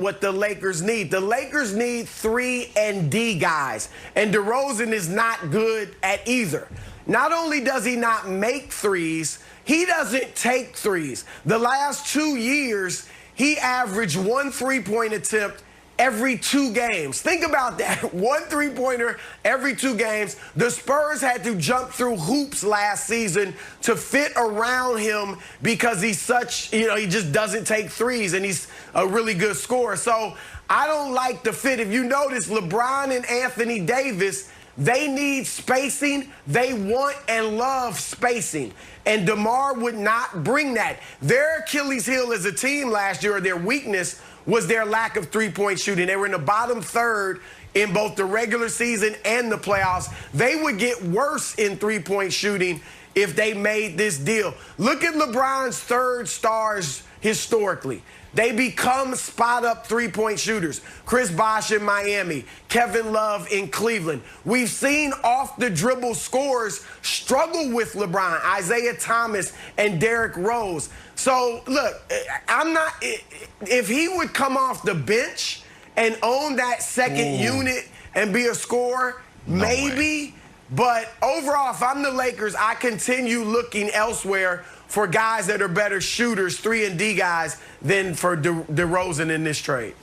what the Lakers need. The Lakers need 3 and D guys, and DeRozan is not good at either. Not only does he not make threes, he doesn't take threes. The last 2 years, he averaged 1 3-point attempt every 2 games. Think about that. 1 3-pointer every 2 games. The Spurs had to jump through hoops last season to fit around him because he's such, he just doesn't take threes, and he's a really good scorer. So I don't like the fit. If you notice, LeBron and Anthony Davis, they need spacing. They want and love spacing. And DeMar would not bring that. Their Achilles heel as a team last year, or their weakness, was their lack of 3-point shooting. They were in the bottom third in both the regular season and the playoffs. They would get worse in 3-point shooting if they made this deal. Look at LeBron's third stars historically. They become spot-up 3-point shooters. Chris Bosh in Miami, Kevin Love in Cleveland. We've seen off-the-dribble scorers struggle with LeBron, Isaiah Thomas and Derrick Rose. So, look, if he would come off the bench and own that second unit and be a scorer, maybe. But overall, if I'm the Lakers, I continue looking elsewhere for guys that are better shooters, 3 and D guys, than for DeRozan in this trade.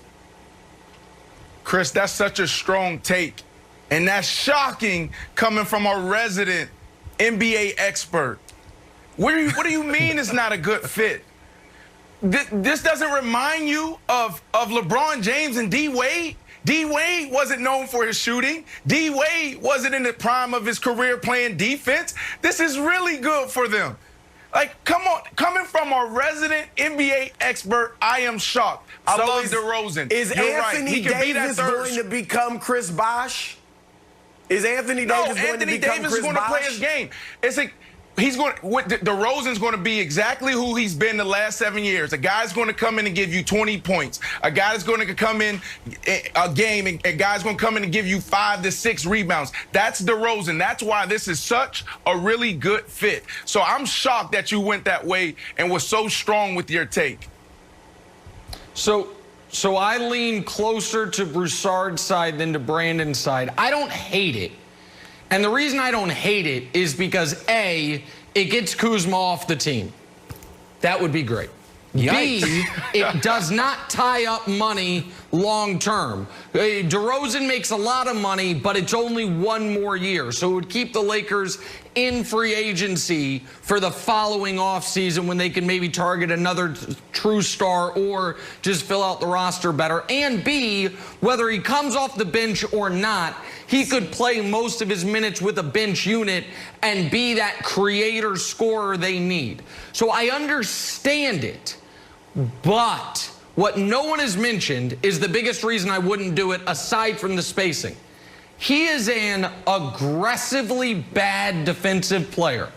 Chris, that's such a strong take. And that's shocking coming from a resident NBA expert. What do you mean it's not a good fit? This doesn't remind you of LeBron James and D-Wade? D-Wade wasn't known for his shooting. D-Wade wasn't in the prime of his career playing defense. This is really good for them. Like, come on, coming from a resident NBA expert, I am shocked. I love DeRozan. Is Anthony Davis going to become Chris Bosh? Is Anthony Davis going to become Chris Bosh? No, Anthony Davis is going to play his game. It's like DeRozan's going to be exactly who he's been the last 7 years. A guy's going to come in and give you 20 points. A guy's going to come in a game, and a guy's going to come in and give you 5 to 6 rebounds. That's DeRozan. That's why this is such a really good fit. So I'm shocked that you went that way and was so strong with your take. So I lean closer to Broussard's side than to Brandon's side. I don't hate it. And the reason I don't hate it is because, A, it gets Kuzma off the team. That would be great. Yikes. B, it does not tie up money long term. DeRozan makes a lot of money, but it's only 1 more year. So it would keep the Lakers in free agency for the following offseason when they can maybe target another true star or just fill out the roster better. And B, whether he comes off the bench or not, he could play most of his minutes with a bench unit and be that creator scorer they need. So I understand it. But what no one has mentioned is the biggest reason I wouldn't do it, aside from the spacing. He is an aggressively bad defensive player.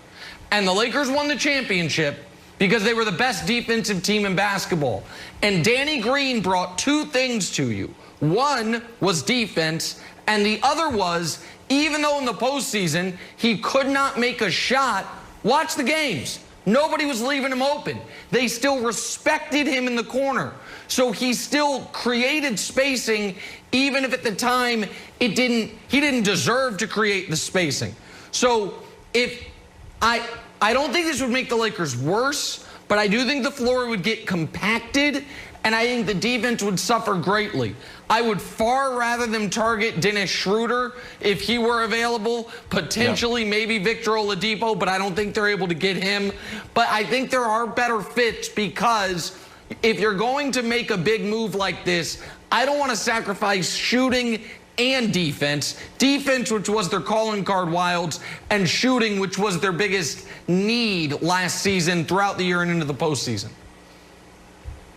And the Lakers won the championship because they were the best defensive team in basketball. And Danny Green brought 2 things to you. One was defense, and the other was, even though in the postseason he could not make a shot, watch the games. Nobody was leaving him open. They still respected him in the corner. So he still created spacing, even if at the time he didn't deserve to create the spacing. So if I don't think this would make the Lakers worse, but I do think the floor would get compacted, and I think the defense would suffer greatly. I would far rather them target Dennis Schroeder if he were available, potentially maybe Victor Oladipo, but I don't think they're able to get him. But I think there are better fits, because if you're going to make a big move like this, I don't want to sacrifice shooting and defense. Defense, which was their calling card wilds, and shooting, which was their biggest need last season throughout the year and into the postseason.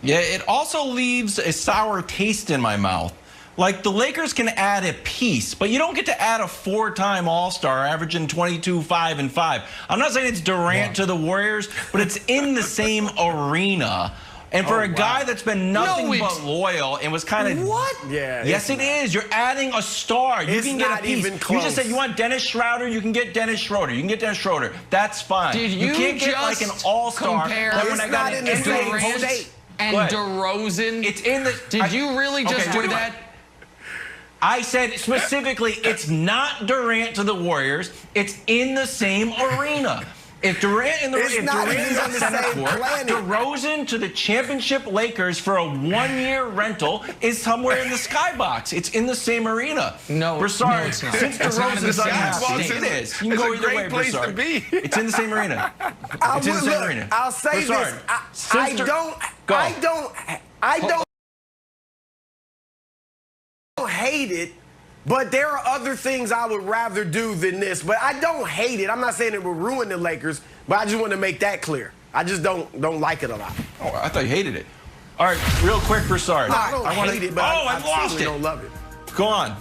Yeah, it also leaves a sour taste in my mouth. Like, the Lakers can add a piece, but you don't get to add a 4-time All-Star averaging 22, 5, and 5. I'm not saying it's Durant to the Warriors, but it's in the same arena. And for a guy that's been nothing but loyal and was kind of... What? Yeah. Yes, it is. You're adding a star. You can get a piece. You just said you want Dennis Schroeder, you can get Dennis Schroeder. You can get Dennis Schroeder. That's fine. Did you can't get like an all-star. It's not in the same state. and DeRozan. It's in the. Did you really just do that? I said specifically, it's not Durant to the Warriors. It's in the same arena. If Durant in the It's if not Durant is even on the the center same court, planet. DeRozan to the championship Lakers for a 1-year rental is somewhere in the skybox. It's in the same arena. No, Broussard, it's not. since It's not in the DeRozan's same unhappy, state. it is. You can It's go a either great way, place to Broussard. be. It's in the same arena. It's in the same arena. I'll say Broussard, this. I don't hate it, but there are other things I would rather do than this. But I don't hate it. I'm not saying it will ruin the Lakers, but I just want to make that clear. I just don't like it a lot. Oh, I thought you hated it. All right, real quick, Broussard. I don't hate it, but I I lost it. don't love it. Go on.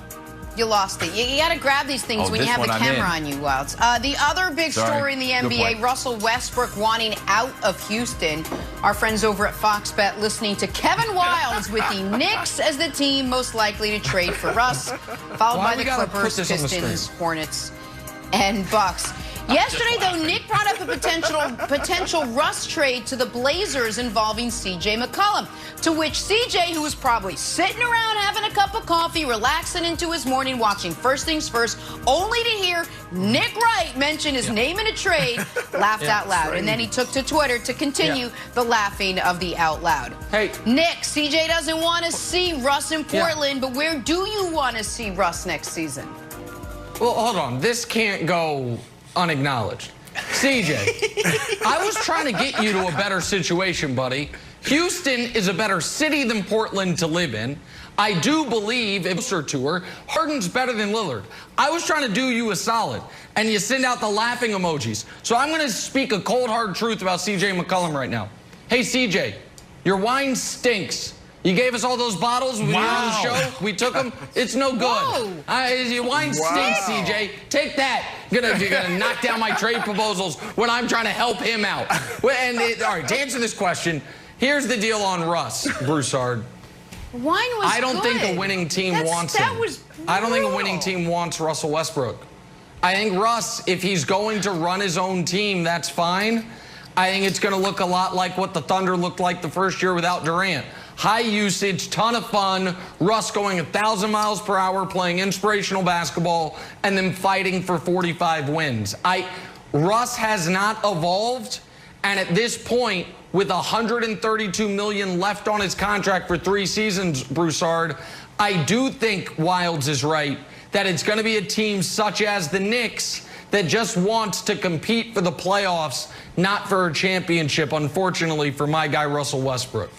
You lost it. You got to grab these things when you this have the one I'm camera in. on you, Wilds. The other big Sorry. story in the Good NBA, point. Russell Westbrook wanting out of Houston. Our friends over at Fox Bet listening to Kevin Wilds with the Knicks as the team most likely to trade for Russ, followed Why by we the gotta put Clippers, this on the Pistons, screen? Hornets, and Bucks. Yesterday, though, Nick brought up a potential Russ trade to the Blazers involving C.J. McCollum, to which C.J., who was probably sitting around having a cup of coffee, relaxing into his morning, watching First Things First, only to hear Nick Wright mention his name in a trade, laughed out loud. And then he took to Twitter to continue the laughing of the out loud. Hey. Nick, C.J. doesn't want to see Russ in Portland, but where do you want to see Russ next season? Well, hold on. This can't go unacknowledged. CJ, I was trying to get you to a better situation, buddy. Houston is a better city than Portland to live in. I do believe, if it's tour, Harden's better than Lillard. I was trying to do you a solid, and you send out the laughing emojis. So I'm going to speak a cold, hard truth about C.J. McCollum right now. Hey, C.J., your wine stinks. You gave us all those bottles when we were on the show. We took them. It's no good. Your wine stinks, CJ. Take that. You're gonna knock down my trade proposals when I'm trying to help him out. All right, to answer this question, here's the deal on Russ, Broussard. Wine was I don't think a winning team wants him. I don't think a winning team wants Russell Westbrook. I think Russ, if he's going to run his own team, that's fine. I think it's going to look a lot like what the Thunder looked like the first year without Durant. High usage, ton of fun, Russ going 1,000 miles per hour, playing inspirational basketball, and then fighting for 45 wins. Russ has not evolved, and at this point, with $132 million left on his contract for 3 seasons, Broussard, I do think Wilds is right that it's going to be a team such as the Knicks that just wants to compete for the playoffs, not for a championship, unfortunately, for my guy Russell Westbrook.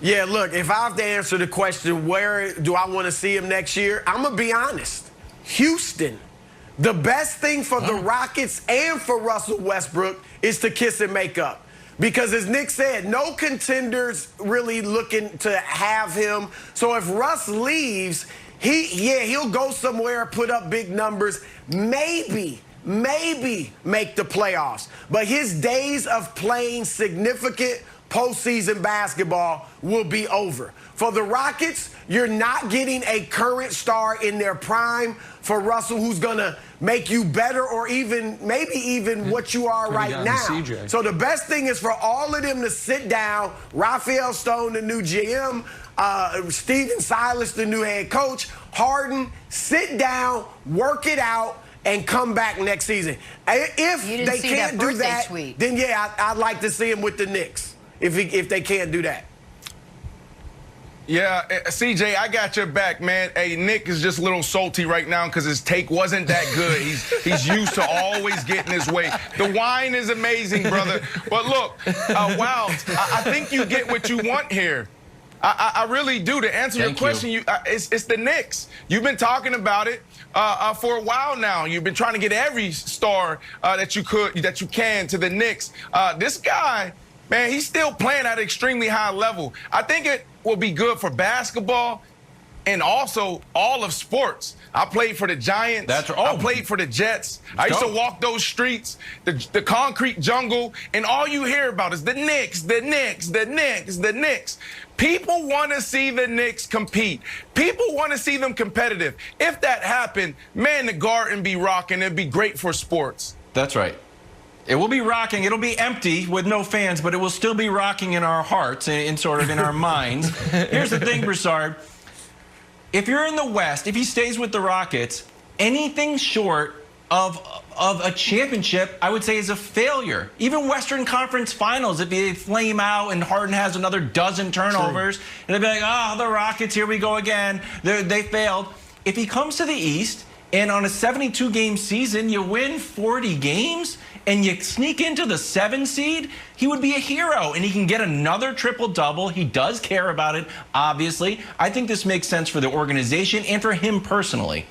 Yeah, look, if I have to answer the question, where do I want to see him next year? I'm going to be honest. Houston. The best thing for the Rockets and for Russell Westbrook is to kiss and make up. Because as Nick said, no contenders really looking to have him. So if Russ leaves, he'll go somewhere, put up big numbers, maybe make the playoffs. But his days of playing significant postseason basketball will be over. For the Rockets, you're not getting a current star in their prime for Russell, who's going to make you better or maybe even what you are right now. CJ. So the best thing is for all of them to sit down, Raphael Stone, the new GM, Steven Silas, the new head coach, Harden, sit down, work it out, and come back next season. If they can't do that, then yeah, I'd like to see him with the Knicks. If they can't do that. Yeah, CJ, I got your back, man. Hey, Nick is just a little salty right now because his take wasn't that good. He's used to always getting his way. The wine is amazing, brother. But look, Wilds, I think you get what you want here. I really do. To answer your question, it's the Knicks. You've been talking about it for a while now. You've been trying to get every star that you can to the Knicks. This guy, man, he's still playing at an extremely high level. I think it will be good for basketball and also all of sports. I played for the Giants. I played for the Jets. I used to walk those streets, the concrete jungle, and all you hear about is the Knicks, the Knicks, the Knicks, the Knicks. People want to see the Knicks compete. People want to see them competitive. If that happened, man, the Garden be rocking. It'd be great for sports. That's right. It will be rocking. It'll be empty with no fans, but it will still be rocking in our hearts and sort of in our minds. Here's the thing, Broussard. If you're in the West, if he stays with the Rockets, anything short of a championship, I would say, is a failure. Even Western Conference Finals, if they flame out and Harden has another dozen turnovers, and they'll be like, oh, the Rockets, here we go again. They failed. If he comes to the East, and on a 72-game season, you win 40 games, and you sneak into the 7 seed, he would be a hero, and he can get another triple-double. He does care about it, obviously. I think this makes sense for the organization and for him personally.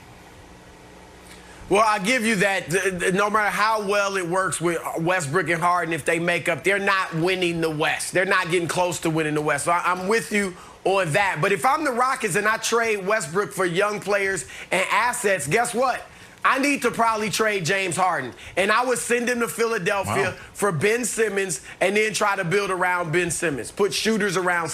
Well, I give you that. No matter how well it works with Westbrook and Harden, if they make up, they're not winning the West. They're not getting close to winning the West. So I'm with you on that. But if I'm the Rockets and I trade Westbrook for young players and assets, guess what? I need to probably trade James Harden. And I would send him to Philadelphia for Ben Simmons and then try to build around Ben Simmons. Put shooters around